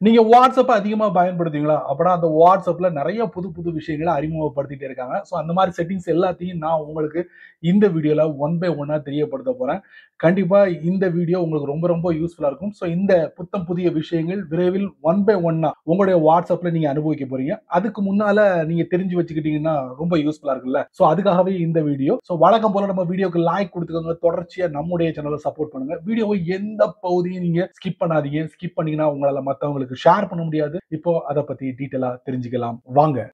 நீங்க வாட்ஸ்அப் அதிகமா பயன்படுத்துவீங்களா? அப்பனா அந்த வாட்ஸ்அப்ல நெறைய புது புது விஷயங்கள அறிமுகப்படுத்திட்டே இருக்காங்க. ஸோ அந்த மாரி செட்டிங்ஸ் எல்லாத்தையும் நான் உங்களுக்கு இந்த வீடியோல ஒன் பை ஒன்னா தெரியப்படுத்த போறேன். கண்டிப்பா இந்த வீடியோ உங்களுக்கு ரொம்ப ரொம்ப யூஸ்ஃபுல்லா இருக்கும். ஸோ இந்த புத்தம் புதிய விஷயங்கள் விரைவில் ஒன் பை ஒன்னா உங்களுடைய வாட்ஸ்அப்ல நீங்க அனுபவிக்க போறீங்க. அதுக்கு முன்னால நீங்க தெரிஞ்சு வச்சுக்கிட்டீங்கன்னா ரொம்ப யூஸ்ஃபுல்லா இருக்குல்ல. ஸோ அதுக்காகவே இந்த வீடியோ. ஸோ வழக்கம் போல நம்ம வீடியோக்கு லைக் குடுத்துக்கோங்க. தொடர்ச்சியா நம்முடைய சேனல சப்போர்ட் பண்ணுங்க. வீடியோவை எந்த பகுதியும் நீங்க ஸ்கிப் பண்ணாதீங்க. ஸ்கிப் பண்ணீங்கன்னா உங்களால மத்தவங்களுக்கு ஷேர் பண்ண முடியாது. இப்போ அத பத்தி டீடைலா தெரிஞ்சுக்கலாம். வாங்க.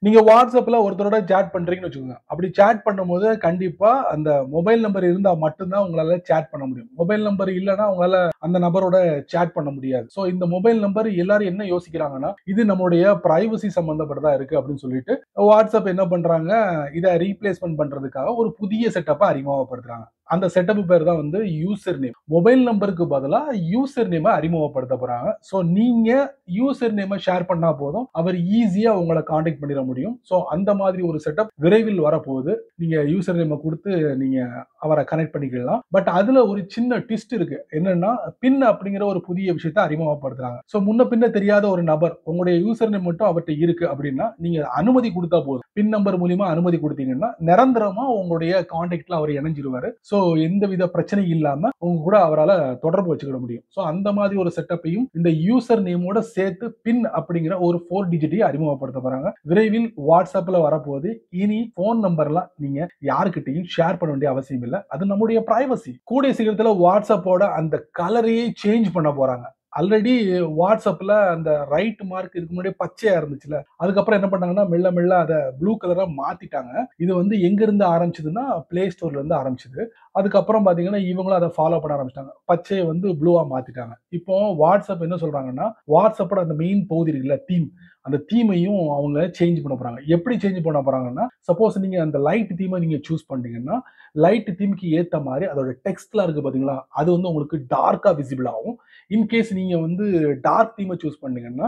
நீங்க வாட்ஸ்அப்ல ஒருத்தரோட சேட் பண்றீங்கன்னு வச்சுக்கோங்க. அப்படி சேட் பண்ணும்போது கண்டிப்பா அந்த மொபைல் நம்பர் இருந்தா மட்டும் தான் உங்களால சேட் பண்ண முடியும். மொபைல் நம்பர் இல்லன்னா உங்களால அந்த நபரோட சேட் பண்ண முடியாது. சோ இந்த மொபைல் நம்பர் எல்லாரும் என்ன யோசிக்கிறாங்கன்னா, இது நம்முடைய பிரைவசி சம்பந்தப்பட்டதா இருக்கு அப்படின்னு சொல்லிட்டு வாட்ஸ்அப் என்ன பண்றாங்க, இத ரீப்ளேஸ்மென்ட் பண்றதுக்காக ஒரு புதிய செட்டப்ப அறிமுகப்படுத்துறாங்க. அந்த செட்டப் பேர் தான் வந்து யூசர் நேம். மொபைல் நம்பருக்கு பதிலா யூசர் நேம அறிமுகப்படுத்த போறாங்க. சோ நீங்க யூசர் நேம ஷேர் பண்ணா போதும். அவர் ஈஸியா உங்கள கான்டாக்ட் பண்ணிட முடியும். சோ அந்த மாதிரி ஒரு செட்டப் விரைவில் வரப்போகுது. நீங்க யூசர் நேம குடுத்து நீங்க அவர கனெக்ட் பண்ணிக்கலாம். பட் அதுல ஒரு சின்ன ட்விஸ்ட் இருக்கு. என்னன்னா பின் அப்படிங்கிற ஒரு புதிய விஷயத்தை அறிமுகப்படுத்துறாங்க. சோ முன்ன பின்ன தெரியாத ஒரு நபர் உங்களுடைய யூசர் நேம் மட்டும் அவர்ட்ட இருக்கு அப்படின்னா நீங்க அனுமதி கொடுத்தா போதும். பின் நம்பர் மூலியமா அனுமதி கொடுத்தீங்கன்னா நிரந்தரமா உங்களுடைய கான்டாக்ட்ல அவர் இணைஞ்சிருவாரு. சோ எந்தவித பிரச்சனையும் இல்லாம உங்க கூட அவரால தொடர்பு வச்சுக்கிட முடியும். சோ அந்த மாதிரி ஒரு செட்டப்பையும் இந்த யூசர் நேமோட சேர்த்து பின் அப்படிங்கிற ஒரு 4 டிஜிட்டையும் அறிமுகப்படுத்த போறாங்க. விரைவில் வாட்ஸ்அப்ல வரப்போகுது. இனி போன் நம்பர்லாம் நீங்க யாருக்கிட்டையும் ஷேர் பண்ண வேண்டிய அவசியம் இல்ல. அது நம்முடைய பிரைவசி. கூடிய சீக்கிரத்துல வாட்ஸ்அப்போட அந்த கலரையே சேஞ்ச் பண்ண போறாங்க. ஆல்ரெடி வாட்ஸ்அப்ல அந்த ரைட் மார்க் இதுக்கு முன்னாடி பச்சையா இருந்துச்சுல. அதுக்கப்புறம் என்ன பண்ணாங்கன்னா மெல்ல மெல்ல அத ப்ளூ கலரா மாத்திட்டாங்க. இது வந்து எங்க இருந்து ஆரம்பிச்சதுன்னா பிளே ஸ்டோர்ல இருந்து ஆரம்பிச்சது. அதுக்கப்புறம் பாத்தீங்கன்னா இவங்களும் அதை ஃபாலோ பண்ண ஆரம்பிச்சிட்டாங்க. பச்சையை வந்து ப்ளூவா மாத்திட்டாங்க. இப்போ வாட்ஸ்அப் என்ன சொல்றாங்கன்னா வாட்ஸ்அப்போட அந்த மெயின் பகுதி இருக்குல்ல தீம், அந்த தீமையும் அவங்க சேஞ்ச் பண்ண போறாங்க. எப்படி சேஞ்ச் பண்ண போறாங்கன்னா சப்போஸ் நீங்க அந்த லைட் தீமை நீங்க சூஸ் பண்ணீங்கன்னா லைட் தீமுக்கு ஏத்த மாதிரி அதோட டெக்ஸ்ட்லாம் இருக்கு பாத்தீங்களா, அது வந்து உங்களுக்கு டார்க்கா விசிபிள் ஆகும். இன்கேஸ் நீங்க வந்து டார்க் தீமை சூஸ் பண்ணீங்கன்னா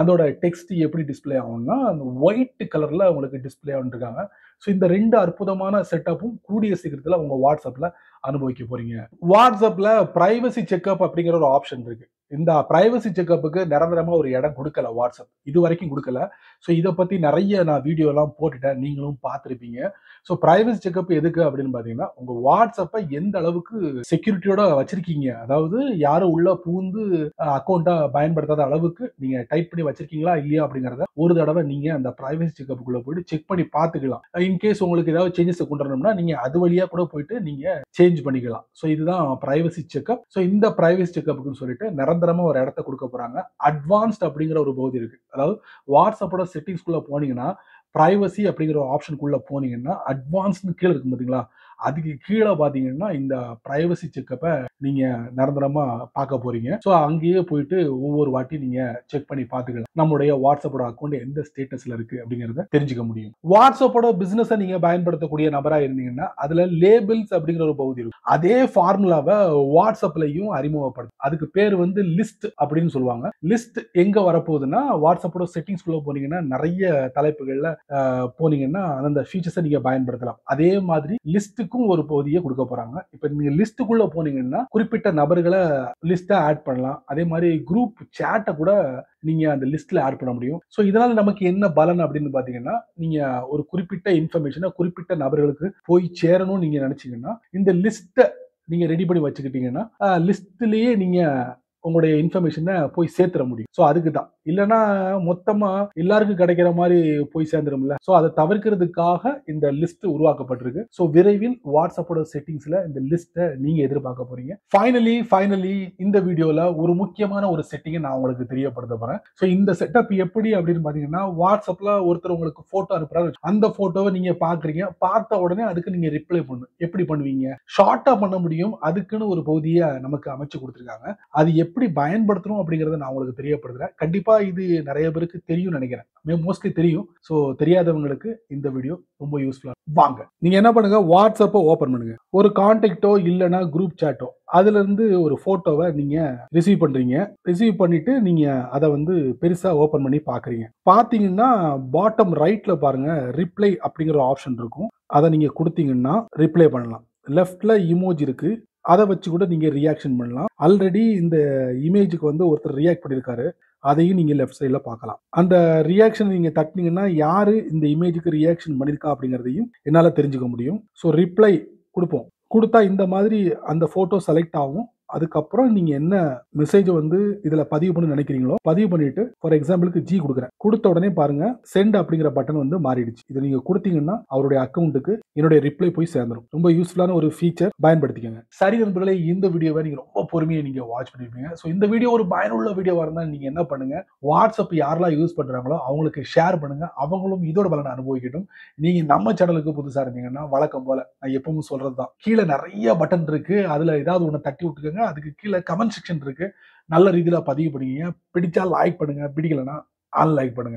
அதோட டெக்ஸ்ட் எப்படி டிஸ்ப்ளே ஆகும்னா அந்த ஒயிட் கலர்ல உங்களுக்கு டிஸ்ப்ளே ஆகிருக்காங்க. ஸோ இந்த ரெண்டு அற்புதமான செட்டப்பும் கூடிய சீக்கிரத்தில் உங்க வாட்ஸ்அப்ல அனுபவிக்க போறீங்க. வாட்ஸ்அப்ல பிரைவசி செக்அப் அப்படிங்கிற ஒரு ஆப்ஷன் இருக்கு. இந்த பிரைவசி செக்அப்புக்கு நிரந்தரமா ஒரு இடம் கொடுக்கல வாட்ஸ்அப். இது வரைக்கும் கொடுக்கல. ஸோ இதை பத்தி நிறைய நான் வீடியோ எல்லாம் போட்டுட்டேன். நீங்களும் பார்த்துருப்பீங்க. ஸோ பிரைவசி செக்அப் எதுக்கு அப்படின்னு பாத்தீங்கன்னா உங்க வாட்ஸ்அப்பை எந்த அளவுக்கு செக்யூரிட்டியோட வச்சிருக்கீங்க, அதாவது யாரும் உள்ள பூந்து அக்கௌண்ட்டா பயன்படுத்தாத அளவுக்கு நீங்க டைப் பண்ணி வச்சிருக்கீங்களா இல்லையா அப்படிங்கறத ஒரு தடவை நீங்க அந்த பிரைவசி செக்அப்புக்குள்ள போயிட்டு செக் பண்ணி பார்த்துக்கலாம். இன்கேஸ் உங்களுக்கு ஏதாவது சேஞ்சஸ் கொண்டு வரணும்னா நீங்க அது வழியா கூட போயிட்டு நீங்க சேஞ்ச் பண்ணிக்கலாம். ஸோ இதுதான் பிரைவசி செக்அப். ஸோ இந்த பிரைவசி செக்அப்னு சொல்லிட்டு நிரந்தரமா ஒரு இடத்த கொடுக்க போறாங்க. அட்வான்ஸ்ட் அப்படிங்கிற ஒரு பகுதி இருக்கு. அதாவது வாட்ஸ்அப்போட செட்டிங்ஸ்குள்ள போனீங்கன்னா பிரைவசி அப்படிங்கிற ஒரு ஆப்ஷனுக்குள்ள போனீங்கன்னா அட்வான்ஸ்னு கீழே இருக்கும் பாத்தீங்களா, அதுக்கு கீழே பாத்தீங்கன்னா இந்த பிரைவசி செக்கப்பை நீங்க நிரந்தரமா பார்க்க போறீங்க. ஸோ அங்கேயே போயிட்டு ஒவ்வொரு வாட்டி நீங்க செக் பண்ணி பார்த்துக்கலாம். நம்முடைய வாட்ஸ்அப்போட அக்கௌண்ட் எந்த ஸ்டேட்டஸ்ல இருக்கு அப்படிங்கறத தெரிஞ்சுக்க முடியும். வாட்ஸ்அப்போட பிசினஸ் நீங்க பயன்படுத்தக்கூடிய நபரா இருந்தீங்கன்னா அதுல லேபிள்ஸ் அப்படிங்கிற ஒரு பகுதி இருக்கும். அதே ஃபார்முலாவை வாட்ஸ்அப்லயும் அறிமுகப்படுது. அதுக்கு பேர் வந்து லிஸ்ட் அப்படின்னு சொல்லுவாங்க. லிஸ்ட் எங்க வரப்போகுதுன்னா வாட்ஸ்அப்போட செட்டிங்ஸ்குள்ள போனீங்கன்னா நிறைய தலைப்புகள்ல போனீங்கன்னா அந்த ஃபீச்சர்ஸை நீங்க பயன்படுத்தலாம். அதே மாதிரி லிஸ்ட்டுக்கும் ஒரு பகுதியை கொடுக்க போறாங்க. இப்ப நீங்க லிஸ்ட்டுக்குள்ள போனீங்கன்னா குறிப்பிட்ட நபர்களை லிஸ்ட்டா ஆட் பண்ணலாம். அதே மாதிரி குரூப் சேட்டை கூட நீங்க அந்த லிஸ்ட்ல ஆட் பண்ண முடியும். சோ இதனால நமக்கு என்ன பலன் அப்படின்னு பாத்தீங்கன்னா நீங்க ஒரு குறிப்பிட்ட இன்ஃபர்மேஷனை குறிப்பிட்ட நபர்களுக்கு போய் சேரணும்னு நீங்க நினைச்சீங்கன்னா இந்த லிஸ்ட்டை நீங்க ரெடி பண்ணி வச்சுக்கிட்டீங்கன்னா லிஸ்ட்லயே நீங்க உங்களுடைய இன்ஃபர்மேஷனை போய் சேர்த்துற முடியும். சோ அதுக்கு தான். இல்லைன்னா மொத்தமா எல்லாருக்கும் கிடைக்கிற மாதிரி போய் சேர்ந்துரும்ல. சோ அதை தவிர்க்கிறதுக்காக இந்த லிஸ்ட் உருவாக்கப்பட்டிருக்கு. சோ விரைவில் வாட்ஸ்அப்போட செட்டிங்ஸ்ல இந்த லிஸ்ட்டை நீங்க எதிர்பார்க்க போறீங்க. ஃபைனலி இந்த வீடியோல ஒரு முக்கியமான ஒரு செட்டிங்கை நான் உங்களுக்கு தெரியப்படுத்த போறேன். சோ இந்த செட்டப் எப்படி அப்படின்னு பாத்தீங்கன்னா வாட்ஸ்அப்ல ஒருத்தர் உங்களுக்கு போட்டோ அனுப்புறாரு. அந்த போட்டோவை நீங்க பாக்குறீங்க. பார்த்த உடனே அதுக்கு நீங்க ரிப்ளை பண்ணணும். எப்படி பண்ணுவீங்க? ஷார்ட்டா பண்ண முடியும். அதுக்குன்னு ஒரு பகுதியை நமக்கு அமைச்சு கொடுத்துருக்காங்க. அது எப்படி பயன்படுத்தணும் அப்படிங்கறத நான் உங்களுக்கு தெரியப்படுத்துறேன். கண்டிப்பா இது நிறைய பேருக்கு தெரியும் நினைக்கிறேன். மோஸ்ட்லி தெரியும். சோ தெரியாதவங்களுக்கு இந்த வீடியோ ரொம்ப யூஸ்ஃபுல்லா. வாங்க நீங்க என்ன பண்ணுங்க, வாட்ஸ்அப்பை ஓபன் பண்ணுங்க. ஒரு கான்டாக்டோ இல்லைன்னா குரூப் சாட்டோ அதுல இருந்து ஒரு போட்டோவை நீங்க ரிசீவ் பண்றீங்க. ரிசீவ் பண்ணிட்டு நீங்க அதை வந்து பெருசா ஓபன் பண்ணி பாக்குறீங்க. பாத்தீங்கன்னா பாட்டம் ரைட்ல பாருங்க ரிப்ளை அப்படிங்கிற ஆப்ஷன் இருக்கும். அதை நீங்க கொடுத்தீங்கன்னா ரிப்ளை பண்ணலாம். லெஃப்ட்ல இமோஜி இருக்கு. அத வச்சு கூட நீங்க ரியாக்ஷன் பண்ணலாம். ஆல்ரெடி இந்த இமேஜ்க்கு வந்து ஒருத்தர் ரியாக்ட் பண்ணியிருக்காரு. அதையும் நீங்க லெஃப்ட் சைட்ல பார்க்கலாம். அந்த ரியாக்ஷன் நீங்க தட்டுனீங்கன்னா, யாரு இந்த இமேஜ்க்கு ரியாக்ஷன் பண்ணியிருக்கா அப்படிங்கிறதையும் என்னால தெரிஞ்சுக்க முடியும். ஸோ ரிப்ளை குடுப்போம். குடுத்தா இந்த மாதிரி அந்த ஃபோட்டோ செலக்ட் ஆகும். அதுக்கப்புறம் நீங்க என்ன மெசேஜ வந்து இதுல பதிவு பண்ணணும்னு நினைக்கிறீங்களோ, பதிவு பண்ணிட்டு ஃபார் எக்ஸாம்பிளுக்கு ஜி குடுக்குறேன். குடுத்த உடனே பாருங்க, சென்ட் அப்படிங்கிற பட்டன் வந்து மாறிடுச்சு. இத நீங்க குடுத்தீங்கன்னா, அவருடைய அக்கவுண்ட்க்கு என்னுடைய ரிப்ளை போய் சேர்ந்துரும். ரொம்ப யூஸ்ஃபுல்லான ஒரு ஃபீச்சர் பயன்படுத்திக்கங்க. சரி நண்பர்களே, இந்த வீடியோவ நீங்க ரொம்ப பொறுமையா நீங்க வாட்ச் பண்ணிருப்பீங்க. ஸோ இந்த வீடியோ ஒரு பயனுள்ள வீடியோவா இருந்தா நீங்க என்ன பண்ணுங்க, WhatsApp யாரெல்லாம் யூஸ் பண்றாங்களோ அவங்களுக்கு ஷேர் பண்ணுங்க. அவங்களும் இதோட பலனை அனுபவிக்கட்டும். நீங்க நம்ம சேனலுக்கு புதுசா இருந்தீங்கன்னா, வழக்கம் போல நான் எப்பவும் சொல்றது தான். கீழ நெறைய பட்டன் இருக்கு. அதுல ஏதாவது ஒண்ண தட்டி விட்டுக்கங்க. அதுக்கு கீழ கமெண்ட் செக்ஷன் இருக்கு. நல்ல ரீதியில பதிவு பண்ணிக்கங்க. பிடிச்சா லைக் பண்ணுங்க. பிடிக்கலன்னா அன்லைக் பண்ணுங்க.